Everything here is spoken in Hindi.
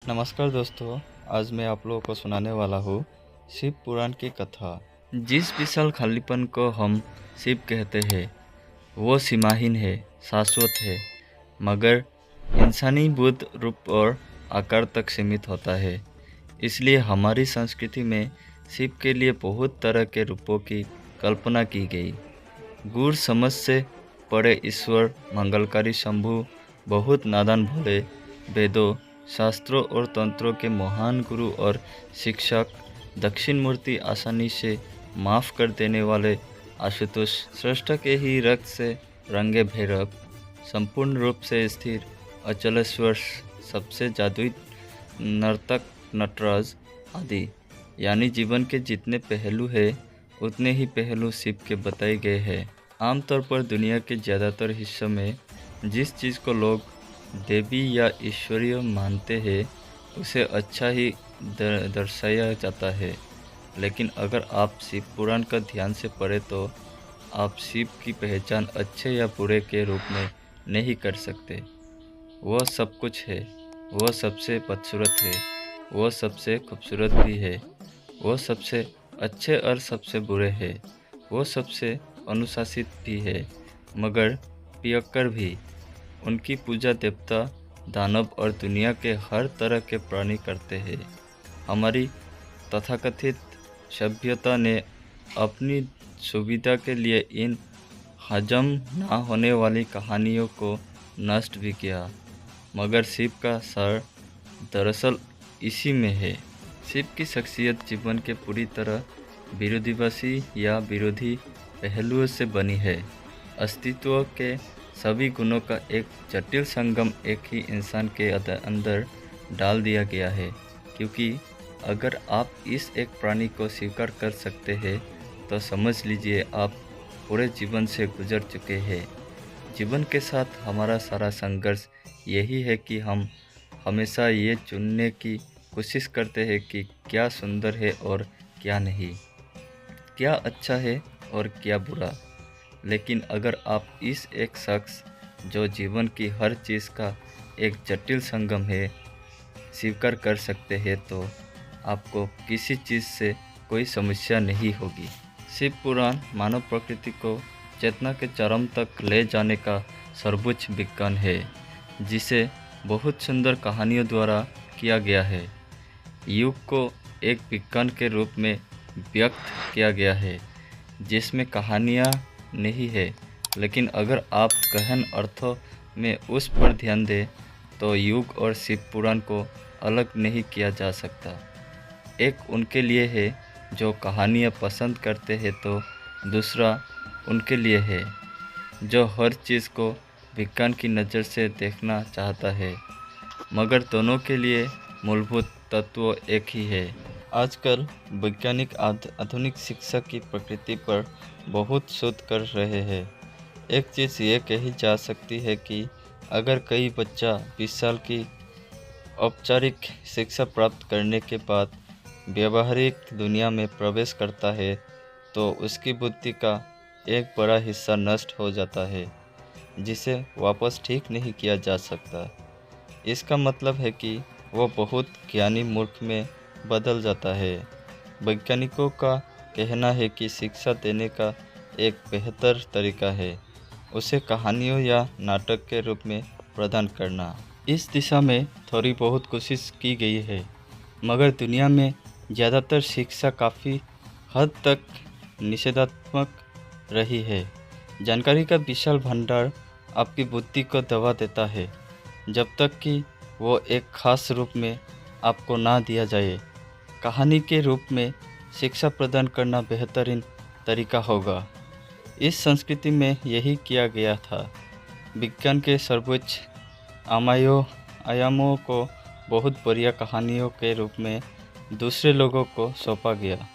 नमस्कार दोस्तों, आज मैं आप लोगों को सुनाने वाला हूँ शिव पुराण की कथा। जिस विशाल खालीपन को हम शिव कहते हैं वो सीमाहीन है, शाश्वत है, मगर इंसानी बुद्ध रूप और आकार तक सीमित होता है। इसलिए हमारी संस्कृति में शिव के लिए बहुत तरह के रूपों की कल्पना की गई। गूढ़ समझ से परे ईश्वर, मंगलकारी शंभु, बहुत नादान भोले, वेदों, शास्त्रों और तंत्रों के महान गुरु और शिक्षक, दक्षिण मूर्ति, आसानी से माफ़ कर देने वाले आशुतोष, सृष्टा के ही रक्त से रंगे भैरव, संपूर्ण रूप से स्थिर अचलेश्वर, सबसे जादुई नर्तक नटराज आदि। यानी जीवन के जितने पहलू हैं उतने ही पहलू शिव के बताए गए हैं। आमतौर पर दुनिया के ज़्यादातर हिस्सों में जिस चीज़ को लोग देवी या ईश्वरीय मानते हैं उसे अच्छा ही दर्शाया जाता है। लेकिन अगर आप शिव पुराण का ध्यान से पढ़ें तो आप शिव की पहचान अच्छे या बुरे के रूप में नहीं कर सकते। वह सब कुछ है, वह सबसे बदसूरत है, वह सबसे खूबसूरत भी है, वह सबसे अच्छे और सबसे बुरे है, वह सबसे अनुशासित भी है, मगर पियक्कर भी। उनकी पूजा देवता, दानव और दुनिया के हर तरह के प्राणी करते हैं। हमारी तथाकथित सभ्यता ने अपनी सुविधा के लिए इन हजम ना होने वाली कहानियों को नष्ट भी किया, मगर शिव का सार दरअसल इसी में है। शिव की शख्सियत जीवन के पूरी तरह विरोधाभासी या विरोधी पहलुओं से बनी है। अस्तित्व के सभी गुणों का एक जटिल संगम एक ही इंसान के अंदर डाल दिया गया है। क्योंकि अगर आप इस एक प्राणी को स्वीकार कर सकते हैं तो समझ लीजिए आप पूरे जीवन से गुजर चुके हैं। जीवन के साथ हमारा सारा संघर्ष यही है कि हम हमेशा ये चुनने की कोशिश करते हैं कि क्या सुंदर है और क्या नहीं, क्या अच्छा है और क्या बुरा। लेकिन अगर आप इस एक शख्स जो जीवन की हर चीज़ का एक जटिल संगम है स्वीकार कर सकते हैं तो आपको किसी चीज़ से कोई समस्या नहीं होगी। शिव पुराण मानव प्रकृति को चेतना के चरम तक ले जाने का सर्वोच्च विज्ञान है, जिसे बहुत सुंदर कहानियों द्वारा किया गया है। युग को एक विज्ञान के रूप में व्यक्त किया गया है जिसमें कहानियाँ नहीं है, लेकिन अगर आप गहन अर्थों में उस पर ध्यान दें तो युग और शिव पुराण को अलग नहीं किया जा सकता। एक उनके लिए है जो कहानियाँ पसंद करते हैं तो दूसरा उनके लिए है जो हर चीज़ को विज्ञान की नज़र से देखना चाहता है, मगर दोनों के लिए मूलभूत तत्व एक ही है। आजकल वैज्ञानिक आधुनिक शिक्षा की प्रकृति पर बहुत शोध कर रहे हैं। एक चीज़ ये कही जा सकती है कि अगर कोई बच्चा 20 साल की औपचारिक शिक्षा प्राप्त करने के बाद व्यावहारिक दुनिया में प्रवेश करता है तो उसकी बुद्धि का एक बड़ा हिस्सा नष्ट हो जाता है जिसे वापस ठीक नहीं किया जा सकता। इसका मतलब है कि वो बहुत ज्ञानी मूर्ख में बदल जाता है। वैज्ञानिकों का कहना है कि शिक्षा देने का एक बेहतर तरीका है उसे कहानियों या नाटक के रूप में प्रदान करना। इस दिशा में थोड़ी बहुत कोशिश की गई है, मगर दुनिया में ज़्यादातर शिक्षा काफ़ी हद तक निषेधात्मक रही है। जानकारी का विशाल भंडार आपकी बुद्धि को दबा देता है जब तक कि वो एक खास रूप में आपको ना दिया जाए। कहानी के रूप में शिक्षा प्रदान करना बेहतरीन तरीका होगा। इस संस्कृति में यही किया गया था। विज्ञान के सर्वोच्च आयामों को बहुत बढ़िया कहानियों के रूप में दूसरे लोगों को सौंपा गया।